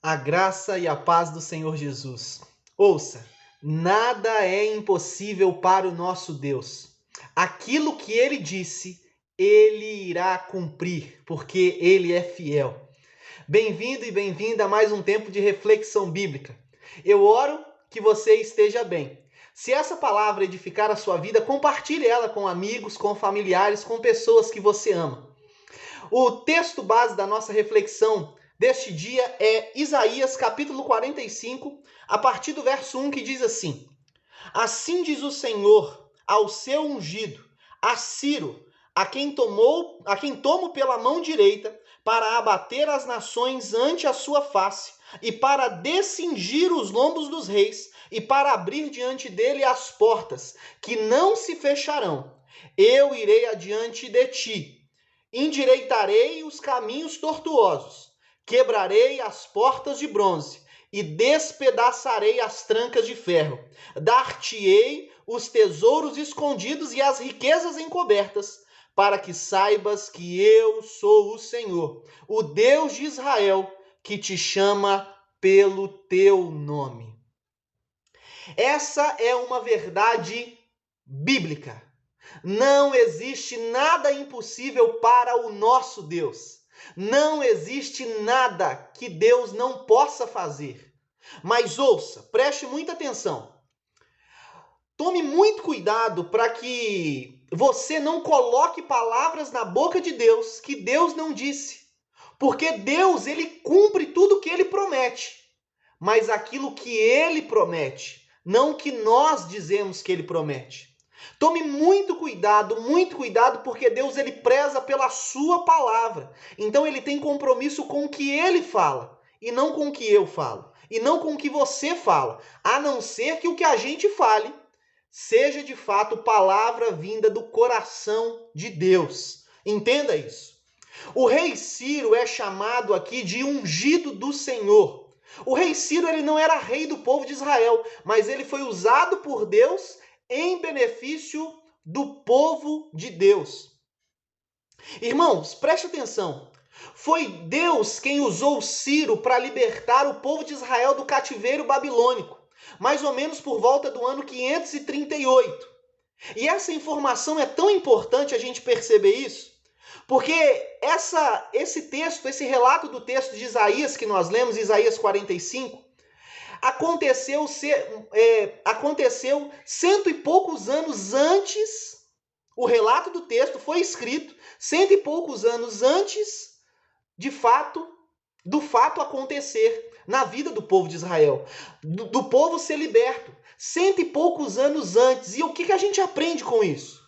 A graça e a paz do Senhor Jesus. Ouça, nada é impossível para o nosso Deus. Aquilo que ele disse, ele irá cumprir, porque ele é fiel. Bem-vindo e bem-vinda a mais um tempo de reflexão bíblica. Eu oro que você esteja bem. Se essa palavra edificar a sua vida, compartilhe ela com amigos, com familiares, com pessoas que você ama. O texto base da nossa reflexão deste dia é Isaías capítulo 45, a partir do verso 1, que diz assim: Assim diz o Senhor ao seu ungido, a Ciro, a quem tomo pela mão direita, para abater as nações ante a sua face, e para descingir os lombos dos reis, e para abrir diante dele as portas, que não se fecharão. Eu irei adiante de ti. Endireitarei os caminhos tortuosos, quebrarei as portas de bronze e despedaçarei as trancas de ferro. Dar-te-ei os tesouros escondidos e as riquezas encobertas, para que saibas que eu sou o Senhor, o Deus de Israel, que te chama pelo teu nome. Essa é uma verdade bíblica. Não existe nada impossível para o nosso Deus. Não existe nada que Deus não possa fazer. Mas ouça, preste muita atenção. Tome muito cuidado para que você não coloque palavras na boca de Deus que Deus não disse. Porque Deus, ele cumpre tudo o que ele promete. Mas aquilo que ele promete, não o que nós dizemos que ele promete. Tome muito cuidado, porque Deus ele preza pela sua palavra. Então ele tem compromisso com o que ele fala, e não com o que eu falo, e não com o que você fala, a não ser que o que a gente fale seja de fato palavra vinda do coração de Deus. Entenda isso. O rei Ciro é chamado aqui de ungido do Senhor. O rei Ciro ele não era rei do povo de Israel, mas ele foi usado por Deus em benefício do povo de Deus. Irmãos, preste atenção. Foi Deus quem usou Ciro para libertar o povo de Israel do cativeiro babilônico, mais ou menos por volta do ano 538. E essa informação é tão importante a gente perceber isso, porque esse relato do texto de Isaías que nós lemos, Isaías 45, aconteceu cento e poucos anos antes, o relato do texto foi escrito cento e poucos anos antes do fato acontecer na vida do povo de Israel, do povo ser liberto, cento e poucos anos antes. E o que a gente aprende com isso?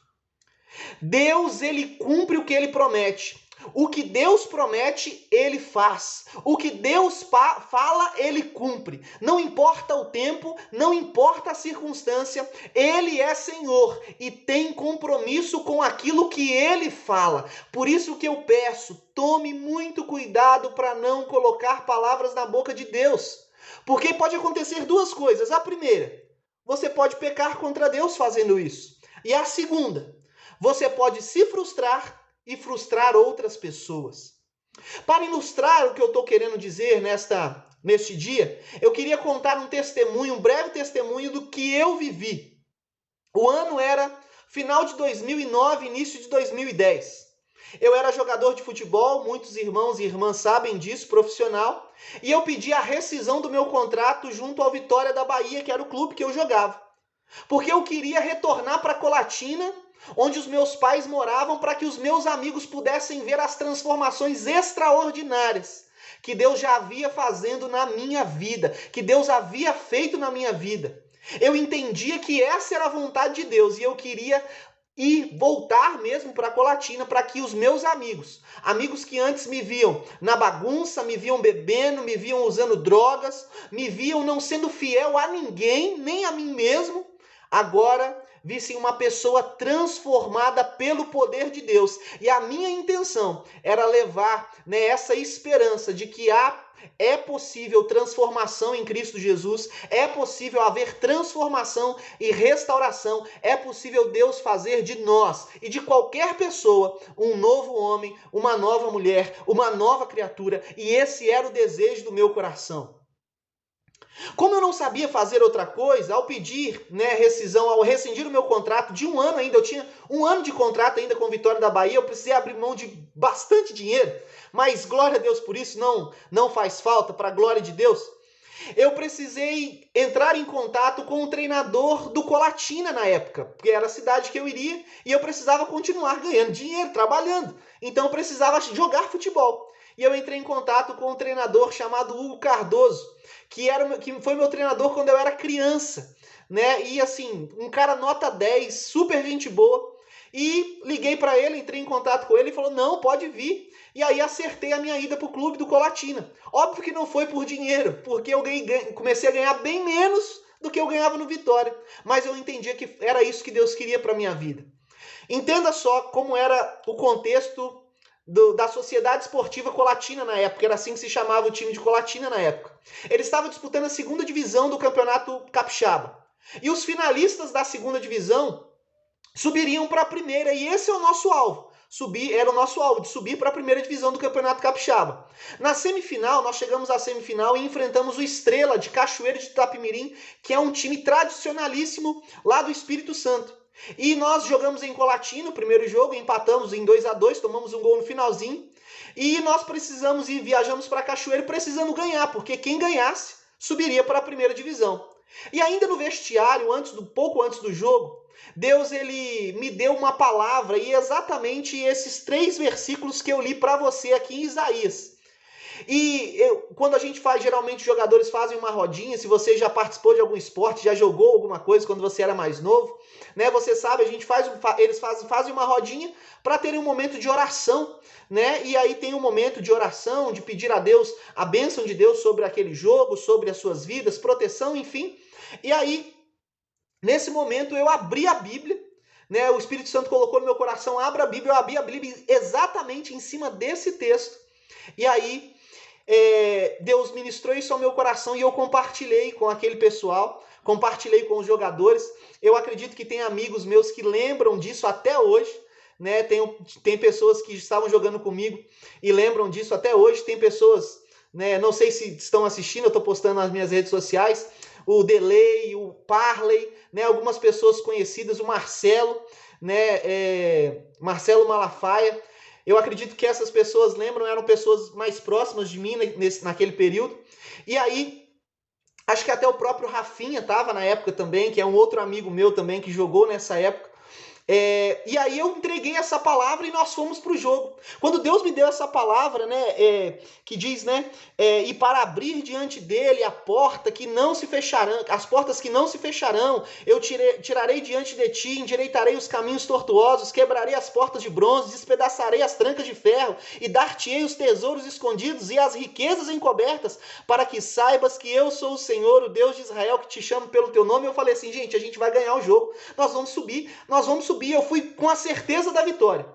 Deus, ele cumpre o que ele promete. O que Deus promete, ele faz. O que Deus fala, ele cumpre. Não importa o tempo, não importa a circunstância, ele é Senhor e tem compromisso com aquilo que ele fala. Por isso que eu peço, tome muito cuidado para não colocar palavras na boca de Deus. Porque pode acontecer duas coisas. A primeira, você pode pecar contra Deus fazendo isso. E a segunda, você pode se frustrar e frustrar outras pessoas. Para ilustrar o que eu estou querendo dizer neste dia, eu queria contar um breve testemunho do que eu vivi. O ano era final de 2009, início de 2010. Eu era jogador de futebol, muitos irmãos e irmãs sabem disso, profissional, e eu pedi a rescisão do meu contrato junto ao Vitória da Bahia, que era o clube que eu jogava. Porque eu queria retornar para Colatina, onde os meus pais moravam, para que os meus amigos pudessem ver as transformações extraordinárias que Deus já havia fazendo na minha vida, que Deus havia feito na minha vida. Eu entendia que essa era a vontade de Deus e eu queria voltar mesmo para Colatina, para que os meus amigos que antes me viam na bagunça, me viam bebendo, me viam usando drogas, me viam não sendo fiel a ninguém, nem a mim mesmo, agora vissem uma pessoa transformada pelo poder de Deus. E a minha intenção era levar, né, essa esperança de que é possível transformação em Cristo Jesus, é possível haver transformação e restauração, é possível Deus fazer de nós e de qualquer pessoa um novo homem, uma nova mulher, uma nova criatura, e esse era o desejo do meu coração. Como eu não sabia fazer outra coisa, ao pedir, né, rescisão, ao rescindir o meu contrato de 1 ano ainda, eu tinha 1 ano de contrato ainda com Vitória da Bahia, eu precisei abrir mão de bastante dinheiro, mas glória a Deus por isso, não faz falta, para a glória de Deus. Eu precisei entrar em contato com o treinador do Colatina na época, porque era a cidade que eu iria e eu precisava continuar ganhando dinheiro, trabalhando. Então eu precisava jogar futebol. E eu entrei em contato com um treinador chamado Hugo Cardoso, que foi meu treinador quando eu era criança, né? E assim, um cara nota 10, super gente boa. E liguei para ele, entrei em contato com ele e falou: "Não, pode vir". E aí acertei a minha ida para o clube do Colatina. Óbvio que não foi por dinheiro, porque eu comecei a ganhar bem menos do que eu ganhava no Vitória. Mas eu entendia que era isso que Deus queria para minha vida. Entenda só como era o contexto da Sociedade Esportiva Colatina na época, era assim que se chamava o time de Colatina na época. Ele estava disputando a 2ª divisão do Campeonato Capixaba. E os finalistas da 2ª divisão subiriam para a primeira, e esse é o nosso alvo. Era o nosso alvo, de subir para a 1ª divisão do Campeonato Capixaba. Na semifinal, nós chegamos à semifinal e enfrentamos o Estrela de Cachoeiro de Itapemirim, que é um time tradicionalíssimo lá do Espírito Santo. E nós jogamos em Colatina o primeiro jogo, empatamos em 2-2, tomamos um gol no finalzinho. E nós precisamos ir, viajamos para Cachoeiro precisando ganhar, porque quem ganhasse subiria para a 1ª divisão. E ainda no vestiário, pouco antes do jogo, Deus ele me deu uma palavra, e exatamente esses 3 versículos que eu li para você aqui em Isaías. E quando a gente faz, geralmente os jogadores fazem uma rodinha, se você já participou de algum esporte, já jogou alguma coisa quando você era mais novo, né? Você sabe, eles fazem uma rodinha para terem um momento de oração, né? E aí tem um momento de oração, de pedir a Deus, a bênção de Deus sobre aquele jogo, sobre as suas vidas, proteção, enfim. E aí, nesse momento, eu abri a Bíblia, né? O Espírito Santo colocou no meu coração: abra a Bíblia. Eu abri a Bíblia exatamente em cima desse texto. E aí, Deus ministrou isso ao meu coração e eu compartilhei com aquele pessoal, compartilhei com os jogadores. Eu acredito que tem amigos meus que lembram disso até hoje, né? Tem pessoas que estavam jogando comigo e lembram disso até hoje. Tem pessoas, né? Não sei se estão assistindo, eu estou postando nas minhas redes sociais, o Delay, o Parley, né? Algumas pessoas conhecidas, o Marcelo, né? Marcelo Malafaia. Eu acredito que essas pessoas lembram, eram pessoas mais próximas de mim naquele período. E aí, acho que até o próprio Rafinha estava na época também, que é um outro amigo meu também que jogou nessa época. E aí eu entreguei essa palavra e nós fomos para o jogo. Quando Deus me deu essa palavra, né, que diz, né, e para abrir diante dele a porta que não se fecharão, as portas que não se fecharão, eu tirarei diante de ti, endireitarei os caminhos tortuosos, quebrarei as portas de bronze, despedaçarei as trancas de ferro e dar-te-ei os tesouros escondidos e as riquezas encobertas, para que saibas que eu sou o Senhor, o Deus de Israel, que te chamo pelo teu nome. Eu falei assim: gente, a gente vai ganhar o jogo, nós vamos subir. Eu fui com a certeza da vitória.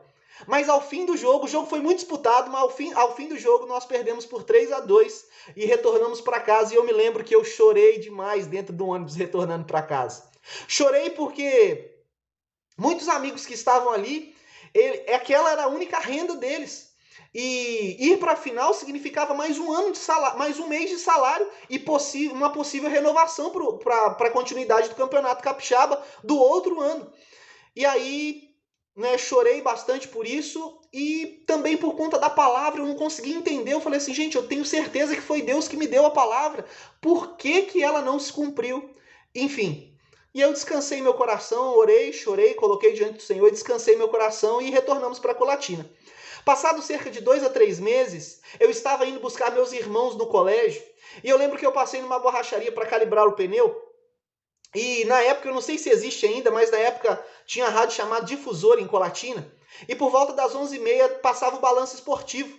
Mas ao fim do jogo, o jogo foi muito disputado, mas ao fim do jogo nós perdemos por 3-2 e retornamos para casa. E eu me lembro que eu chorei demais dentro do ônibus retornando para casa. Chorei porque muitos amigos que estavam ali, aquela era a única renda deles. E ir para a final significava mais um ano de salário, mais um mês de salário e uma possível renovação para a continuidade do Campeonato Capixaba do outro ano. E aí, né, chorei bastante por isso e também por conta da palavra. Eu não conseguia entender. Eu falei assim: gente, eu tenho certeza que foi Deus que me deu a palavra. Por que ela não se cumpriu? Enfim. E eu descansei meu coração, orei, chorei, coloquei diante do Senhor, descansei meu coração e retornamos para Colatina. Passado cerca de 2 a 3 meses, eu estava indo buscar meus irmãos no colégio e eu lembro que eu passei numa borracharia para calibrar o pneu. E na época, eu não sei se existe ainda, mas na época tinha a rádio chamada Difusora em Colatina. E por volta das 11h30 passava o balanço esportivo.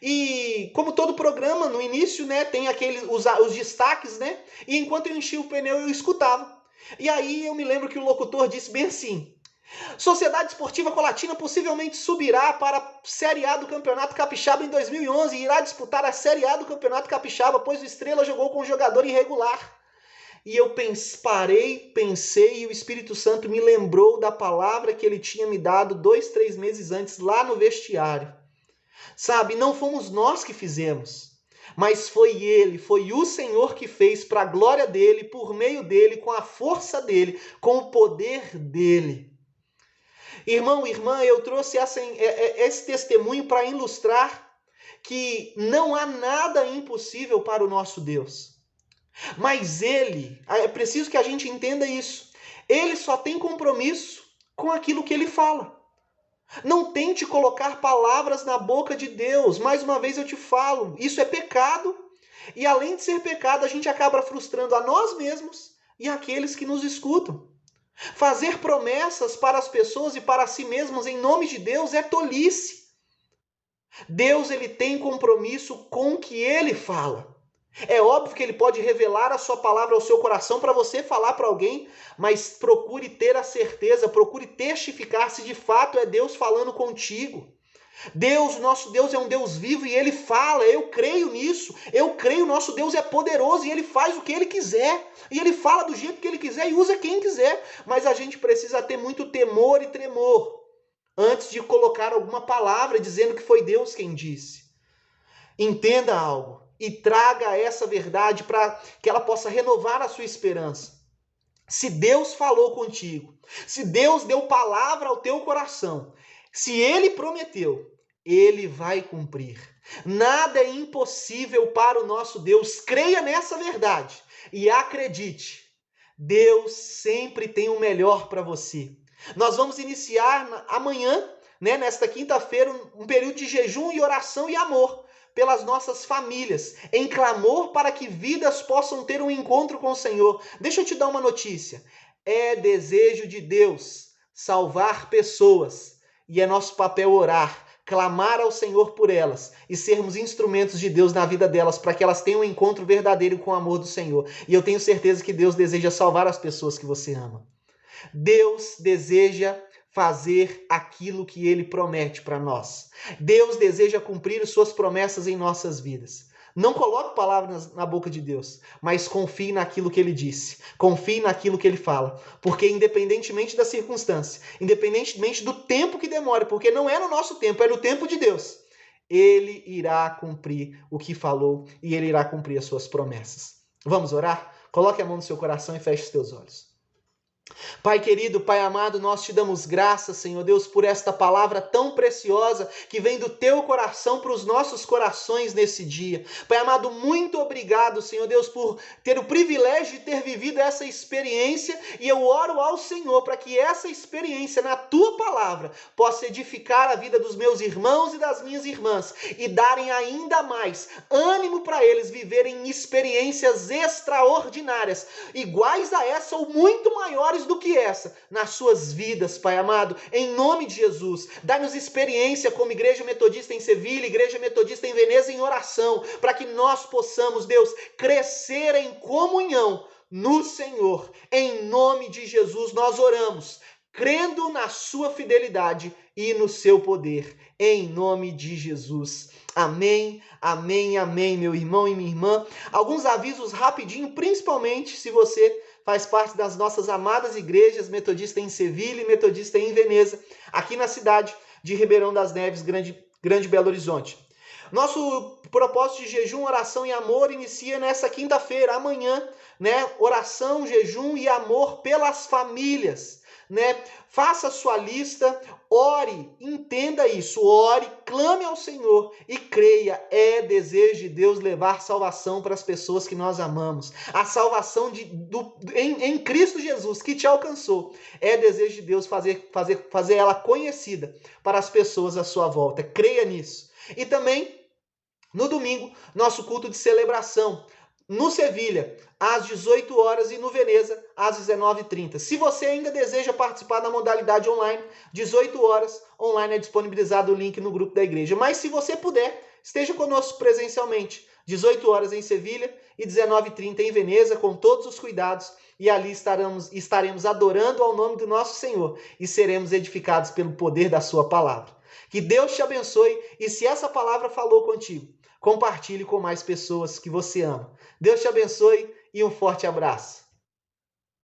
E como todo programa, no início, né, tem os destaques, né? E enquanto eu enchia o pneu, eu escutava. E aí eu me lembro que o locutor disse bem assim: Sociedade Esportiva Colatina possivelmente subirá para a Série A do Campeonato Capixaba em 2011 e irá disputar a Série A do Campeonato Capixaba, pois o Estrela jogou com um jogador irregular. E eu pensei, e o Espírito Santo me lembrou da palavra que ele tinha me dado 2, 3 meses antes, lá no vestiário. Sabe, não fomos nós que fizemos, mas foi ele, foi o Senhor que fez para a glória dele, por meio dele, com a força dele, com o poder dele. Irmão, irmã, eu trouxe esse testemunho para ilustrar que não há nada impossível para o nosso Deus. Mas ele, é preciso que a gente entenda isso, ele só tem compromisso com aquilo que ele fala. Não tente colocar palavras na boca de Deus. Mais uma vez eu te falo, isso é pecado. E além de ser pecado, a gente acaba frustrando a nós mesmos e aqueles que nos escutam. Fazer promessas para as pessoas e para si mesmos em nome de Deus é tolice. Deus, ele tem compromisso com o que ele fala. É óbvio que ele pode revelar a sua palavra ao seu coração para você falar para alguém, mas procure ter a certeza, procure testificar se de fato é Deus falando contigo. Deus, nosso Deus é um Deus vivo e ele fala, eu creio nisso, eu creio, nosso Deus é poderoso e ele faz o que ele quiser, e ele fala do jeito que ele quiser e usa quem quiser, mas a gente precisa ter muito temor e tremor antes de colocar alguma palavra dizendo que foi Deus quem disse. Entenda algo e traga essa verdade para que ela possa renovar a sua esperança. Se Deus falou contigo, se Deus deu palavra ao teu coração, se ele prometeu, ele vai cumprir. Nada é impossível para o nosso Deus. Creia nessa verdade e acredite. Deus sempre tem o melhor para você. Nós vamos iniciar amanhã, nesta quinta-feira, um período de jejum e oração e amor pelas nossas famílias, em clamor para que vidas possam ter um encontro com o Senhor. Deixa eu te dar uma notícia. É desejo de Deus salvar pessoas e é nosso papel orar, clamar ao Senhor por elas e sermos instrumentos de Deus na vida delas para que elas tenham um encontro verdadeiro com o amor do Senhor. E eu tenho certeza que Deus deseja salvar as pessoas que você ama. Deus deseja fazer aquilo que ele promete para nós. Deus deseja cumprir suas promessas em nossas vidas. Não coloque palavras na boca de Deus, mas confie naquilo que ele disse. Confie naquilo que ele fala. Porque independentemente da circunstância, independentemente do tempo que demore, porque não é no nosso tempo, é no tempo de Deus, ele irá cumprir o que falou e ele irá cumprir as suas promessas. Vamos orar? Coloque a mão no seu coração e feche os teus olhos. Pai querido, Pai amado, nós te damos graças, Senhor Deus, por esta palavra tão preciosa que vem do teu coração para os nossos corações nesse dia. Pai amado, muito obrigado, Senhor Deus, por ter o privilégio de ter vivido essa experiência, e eu oro ao Senhor para que essa experiência na tua palavra possa edificar a vida dos meus irmãos e das minhas irmãs e darem ainda mais ânimo para eles viverem experiências extraordinárias, iguais a essa ou muito maiores do que essa, nas suas vidas, Pai amado, em nome de Jesus. Dá-nos experiência como Igreja Metodista em Sevilha, Igreja Metodista em Veneza, em oração, para que nós possamos, Deus, crescer em comunhão no Senhor. Em nome de Jesus nós oramos, crendo na sua fidelidade e no seu poder, em nome de Jesus. Amém, amém, amém, meu irmão e minha irmã. Alguns avisos rapidinho, principalmente se você faz parte das nossas amadas igrejas Metodista em Sevilha e Metodista em Veneza, aqui na cidade de Ribeirão das Neves, Grande Belo Horizonte. Nosso propósito de jejum, oração e amor inicia nessa quinta-feira, amanhã, oração, jejum e amor pelas famílias. Faça a sua lista, ore, entenda isso, ore, clame ao Senhor e creia, é desejo de Deus levar salvação para as pessoas que nós amamos. A salvação em Cristo Jesus que te alcançou, é desejo de Deus fazer ela conhecida para as pessoas à sua volta. Creia nisso. E também, no domingo, nosso culto de celebração, no Sevilha, às 18 horas e no Veneza, às 19h30. Se você ainda deseja participar da modalidade online, 18 horas, online é disponibilizado o link no grupo da igreja. Mas se você puder, esteja conosco presencialmente, 18 horas em Sevilha e 19h30 em Veneza, com todos os cuidados, e ali estaremos adorando ao nome do nosso Senhor e seremos edificados pelo poder da sua palavra. Que Deus te abençoe, e se essa palavra falou contigo, compartilhe com mais pessoas que você ama. Deus te abençoe e um forte abraço.